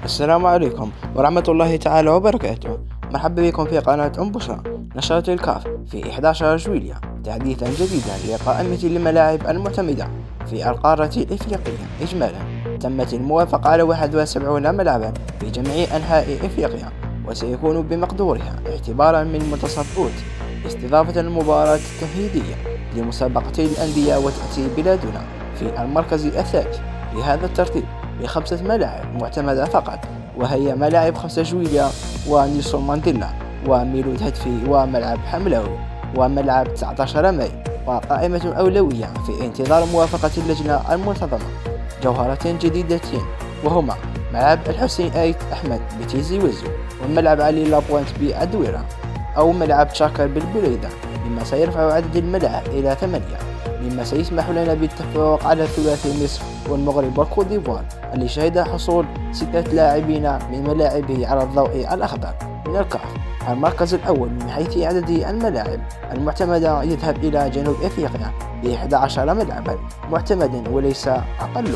السلام عليكم ورحمة الله تعالى وبركاته. مرحبا بكم في قناة بشرى. نشرت الكاف في 11 جويلية تحديثا جديدا لقائمة الملاعب المعتمدة في القارة الإفريقية. إجمالا تمت الموافقة على 71 ملعبا في جميع أنحاء إفريقيا، وسيكون بمقدورها اعتبارا من منتصف أوت استضافة المباراة التمهيدية لمسابقة الأندية، وتأتي بلادنا في المركز الثالث في هذا الترتيب ب5 ملاعب معتمدة فقط، وهي ملاعب 5 جويلية ونيلسون مانديلا وميلود هتفي وملعب حملاوي وملعب 19 ماي، وقائمة أولوية في انتظار موافقة اللجنة المنتظمة. جوهرتين جديدتين وهما ملعب الحسين آيت أحمد بتيزي وزو، وملعب علي لابوينت بالدويرة، أو ملعب تشاكر بالبريدة، مما سيرفع عدد الملاعب إلى 8، مما سيسمح لنا بالتفوق على ثلاثي مصر والمغرب والكوت ديفوار، اللي شهد حصول 6 لاعبين من ملاعبه على الضوء الأخضر من الكاف. المركز الأول من حيث عدد الملاعب المعتمدة يذهب إلى جنوب أفريقيا ب11 ملعبا معتمدا وليس أقل.